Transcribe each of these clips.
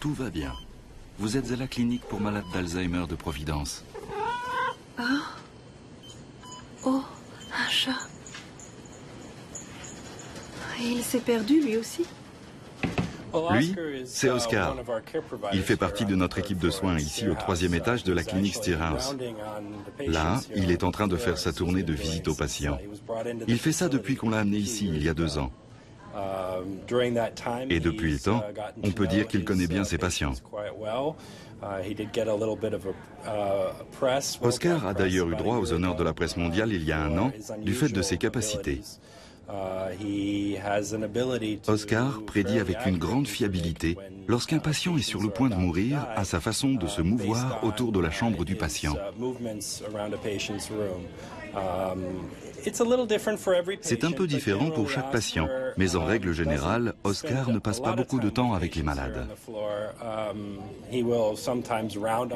Tout va bien. Vous êtes à la clinique pour malades d'Alzheimer de Providence. Ah. Oh, un chat. Et il s'est perdu lui aussi. Lui, c'est Oscar. Il fait partie de notre équipe de soins ici au 3e étage de la clinique Steerhouse. Là, il est en train de faire sa tournée de visite aux patients. Il fait ça depuis qu'on l'a amené ici il y a 2 ans. Et depuis le temps, on peut dire qu'il connaît bien ses patients. Oscar a d'ailleurs eu droit aux honneurs de la presse mondiale il y a 1 an, du fait de ses capacités. Oscar prédit avec une grande fiabilité lorsqu'un patient est sur le point de mourir à sa façon de se mouvoir autour de la chambre du patient. C'est un peu différent pour chaque patient, mais en règle générale, Oscar ne passe pas beaucoup de temps avec les malades.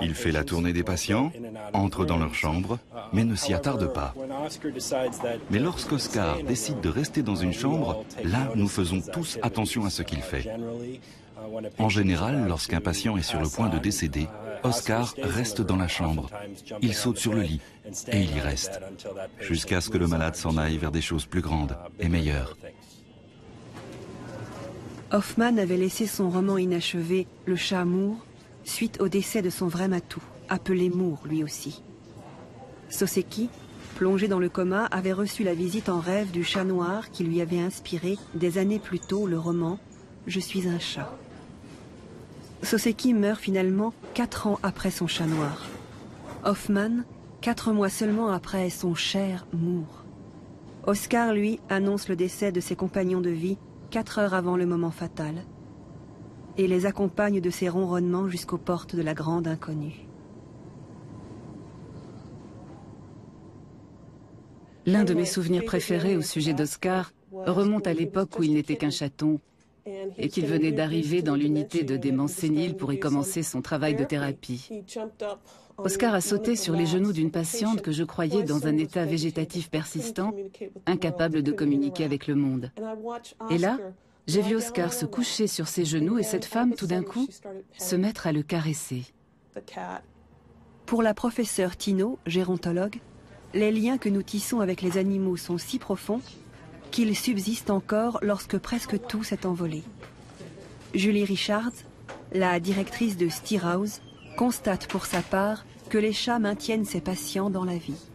Il fait la tournée des patients, entre dans leur chambre, mais ne s'y attarde pas. Mais lorsqu'Oscar décide de rester dans une chambre, là, nous faisons tous attention à ce qu'il fait. En général, lorsqu'un patient est sur le point de décéder, Oscar reste dans la chambre. Il saute sur le lit et il y reste, jusqu'à ce que le malade s'en aille vers des choses plus grandes et meilleures. Hoffman avait laissé son roman inachevé, Le chat Moore, suite au décès de son vrai matou, appelé Moore lui aussi. Soseki, plongé dans le coma, avait reçu la visite en rêve du chat noir qui lui avait inspiré des années plus tôt le roman « Je suis un chat ». Soseki meurt finalement 4 ans après son chat noir. Hoffman, 4 mois seulement après son cher Moore. Oscar, lui, annonce le décès de ses compagnons de vie 4 heures avant le moment fatal et les accompagne de ses ronronnements jusqu'aux portes de la grande inconnue. L'un de mes souvenirs préférés au sujet d'Oscar remonte à l'époque où il n'était qu'un chaton et qu'il venait d'arriver dans l'unité de démence sénile pour y commencer son travail de thérapie. Oscar a sauté sur les genoux d'une patiente que je croyais dans un état végétatif persistant, incapable de communiquer avec le monde. Et là, j'ai vu Oscar se coucher sur ses genoux et cette femme, tout d'un coup, se mettre à le caresser. Pour la professeure Tino, gérontologue, les liens que nous tissons avec les animaux sont si profonds qu'il subsiste encore lorsque presque tout s'est envolé. Julie Richards, la directrice de Steerhouse, constate pour sa part que les chats maintiennent ses patients dans la vie.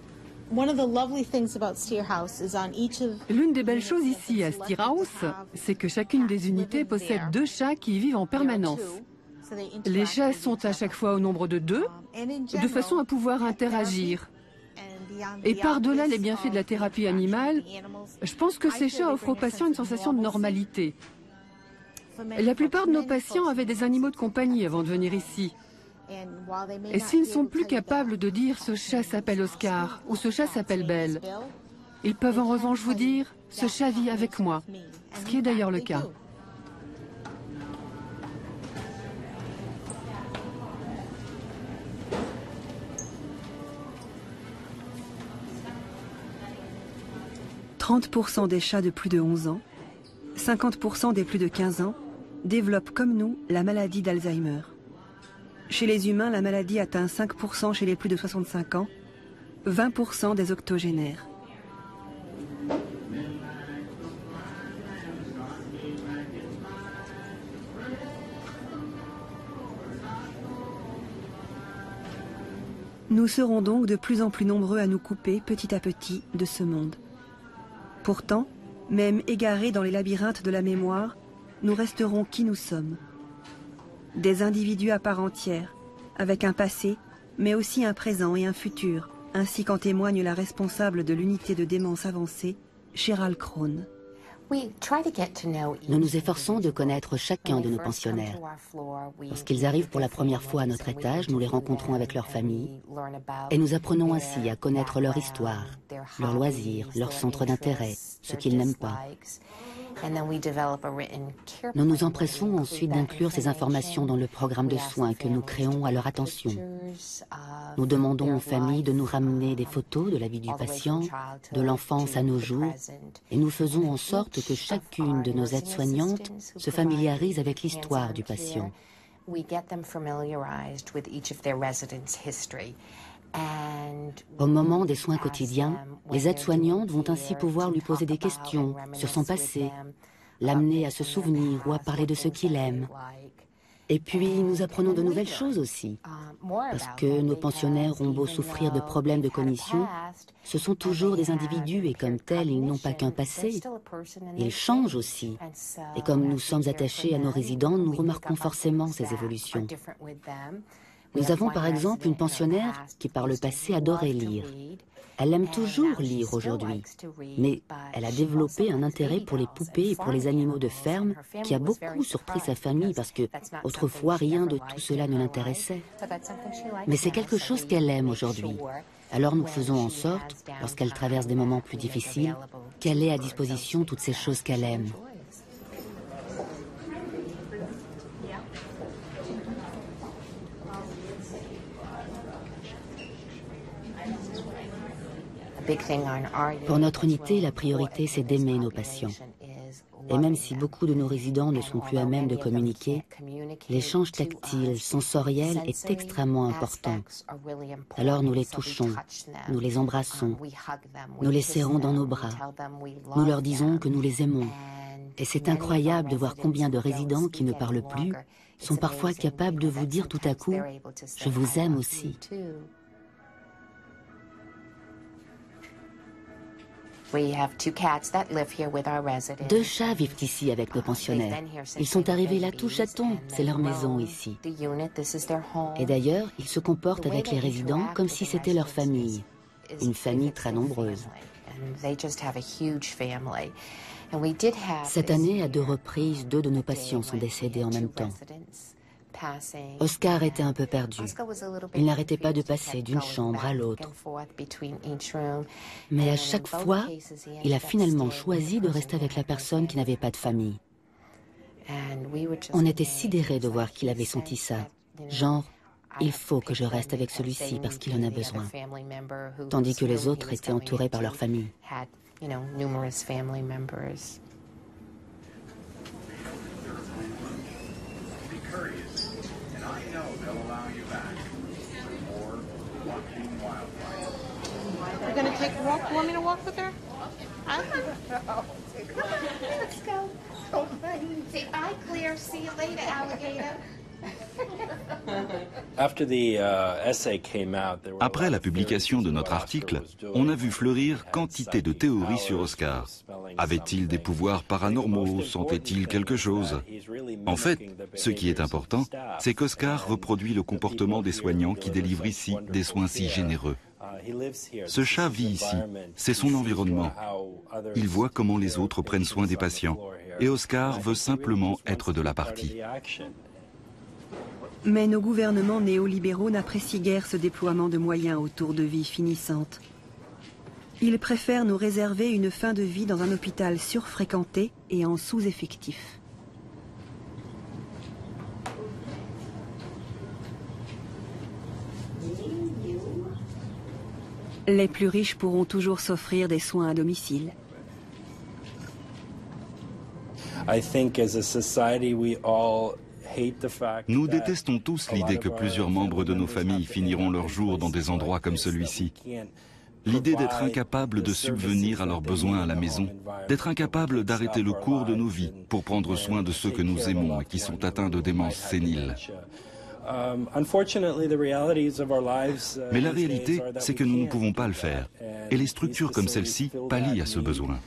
L'une des belles choses ici à Steerhouse, c'est que chacune des unités possède 2 chats qui y vivent en permanence. Les chats sont à chaque fois au nombre de 2, de façon à pouvoir interagir. Et par-delà les bienfaits de la thérapie animale, je pense que ces chats offrent aux patients une sensation de normalité. La plupart de nos patients avaient des animaux de compagnie avant de venir ici. Et s'ils ne sont plus capables de dire « ce chat s'appelle Oscar » ou « ce chat s'appelle Belle », ils peuvent en revanche vous dire « ce chat vit avec moi », ce qui est d'ailleurs le cas. « 30% des chats de plus de 11 ans, 50% des plus de 15 ans développent comme nous la maladie d'Alzheimer. Chez les humains, la maladie atteint 5% chez les plus de 65 ans, 20% des octogénaires. Nous serons donc de plus en plus nombreux à nous couper petit à petit de ce monde. Pourtant, même égarés dans les labyrinthes de la mémoire, nous resterons qui nous sommes. Des individus à part entière, avec un passé, mais aussi un présent et un futur, ainsi qu'en témoigne la responsable de l'unité de démence avancée, Cheryl Krohn. Nous nous efforçons de connaître chacun de nos pensionnaires. Lorsqu'ils arrivent pour la première fois à notre étage, nous les rencontrons avec leur famille et nous apprenons ainsi à connaître leur histoire, leurs loisirs, leurs centres d'intérêt, ce qu'ils n'aiment pas. Nous nous empressons ensuite d'inclure ces informations dans le programme de soins que nous créons à leur attention. Nous demandons aux familles de nous ramener des photos de la vie du patient, de l'enfance à nos jours, et nous faisons en sorte que chacune de nos aides-soignantes se familiarise avec l'histoire du patient. Au moment des soins quotidiens, les aides-soignantes vont ainsi pouvoir lui poser des questions sur son passé, l'amener à se souvenir ou à parler de ce qu'il aime. Et puis, nous apprenons de nouvelles choses aussi, parce que nos pensionnaires ont beau souffrir de problèmes de cognition, ce sont toujours des individus et comme tels, ils n'ont pas qu'un passé. Ils changent aussi. Et comme nous sommes attachés à nos résidents, nous remarquons forcément ces évolutions. Nous avons par exemple une pensionnaire qui par le passé adorait lire. Elle aime toujours lire aujourd'hui, mais elle a développé un intérêt pour les poupées et pour les animaux de ferme qui a beaucoup surpris sa famille parce que autrefois rien de tout cela ne l'intéressait. Mais c'est quelque chose qu'elle aime aujourd'hui. Alors nous faisons en sorte, lorsqu'elle traverse des moments plus difficiles, qu'elle ait à disposition toutes ces choses qu'elle aime. Pour notre unité, la priorité, c'est d'aimer nos patients. Et même si beaucoup de nos résidents ne sont plus à même de communiquer, l'échange tactile, sensoriel est extrêmement important. Alors nous les touchons, nous les embrassons, nous les serrons dans nos bras, nous leur disons que nous les aimons. Et c'est incroyable de voir combien de résidents qui ne parlent plus sont parfois capables de vous dire tout à coup « Je vous aime aussi ». Deux chats vivent ici avec nos pensionnaires. Ils sont arrivés là tout chatons, c'est leur maison ici. Et d'ailleurs, ils se comportent avec les résidents comme si c'était leur famille, une famille très nombreuse. Cette année, à 2 reprises, 2 de nos patients sont décédés en même temps. Oscar était un peu perdu. Il n'arrêtait pas de passer d'une chambre à l'autre. Mais à chaque fois, il a finalement choisi de rester avec la personne qui n'avait pas de famille. On était sidérés de voir qu'il avait senti ça. Genre, il faut que je reste avec celui-ci parce qu'il en a besoin. Tandis que les autres étaient entourés par leur famille. You're gonna take a walk? You want me to walk with her? Let's go. Say bye, Claire. See you later, alligator. Après la publication de notre article, on a vu fleurir quantité de théories sur Oscar. Avait-il des pouvoirs paranormaux? Sentait-il quelque chose? En fait, ce qui est important, c'est qu'Oscar reproduit le comportement des soignants qui délivrent ici des soins si généreux. Ce chat vit ici, c'est son environnement. Il voit comment les autres prennent soin des patients. Et Oscar veut simplement être de la partie. Mais nos gouvernements néolibéraux n'apprécient guère ce déploiement de moyens autour de vies finissantes. Ils préfèrent nous réserver une fin de vie dans un hôpital surfréquenté et en sous-effectif. Les plus riches pourront toujours s'offrir des soins à domicile. Nous détestons tous l'idée que plusieurs membres de nos familles finiront leurs jours dans des endroits comme celui-ci. L'idée d'être incapable de subvenir à leurs besoins à la maison, d'être incapable d'arrêter le cours de nos vies pour prendre soin de ceux que nous aimons et qui sont atteints de démence sénile. Mais la réalité, c'est que nous ne pouvons pas le faire. Et les structures comme celle-ci pallient à ce besoin.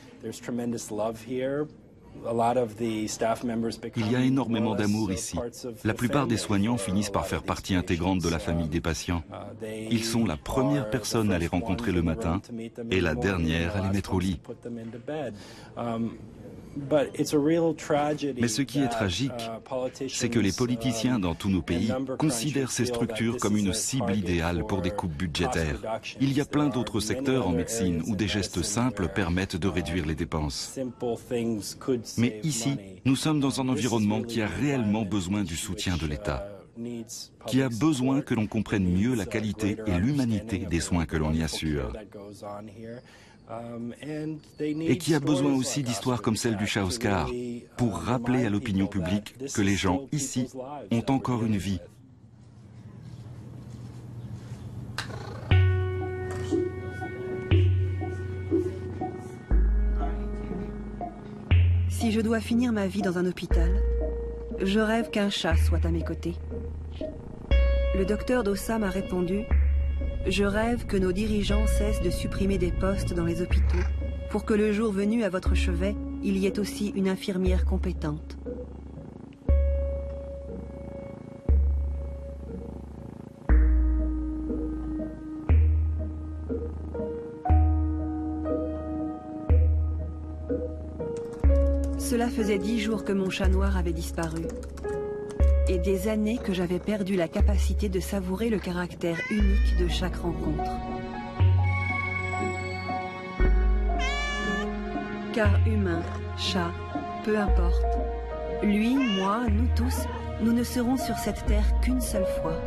Il y a énormément d'amour ici. La plupart des soignants finissent par faire partie intégrante de la famille des patients. Ils sont la première personne à les rencontrer le matin et la dernière à les mettre au lit. Mais ce qui est tragique, c'est que les politiciens dans tous nos pays considèrent ces structures comme une cible idéale pour des coupes budgétaires. Il y a plein d'autres secteurs en médecine où des gestes simples permettent de réduire les dépenses. Mais ici, nous sommes dans un environnement qui a réellement besoin du soutien de l'État, qui a besoin que l'on comprenne mieux la qualité et l'humanité des soins que l'on y assure. et qui a besoin aussi d'histoires comme celle du chat Oscar pour rappeler à l'opinion publique que les gens ici ont encore une vie. Si je dois finir ma vie dans un hôpital, je rêve qu'un chat soit à mes côtés. Le docteur Dossa m'a répondu « Je rêve que nos dirigeants cessent de supprimer des postes dans les hôpitaux pour que le jour venu à votre chevet, il y ait aussi une infirmière compétente. » Cela faisait 10 jours que mon chat noir avait disparu. Et des années que j'avais perdu la capacité de savourer le caractère unique de chaque rencontre. Car humain, chat, peu importe. Lui, moi, nous tous, nous ne serons sur cette terre qu'une seule fois.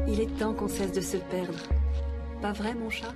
Il est temps qu'on cesse de se perdre. Pas vrai, mon chat ?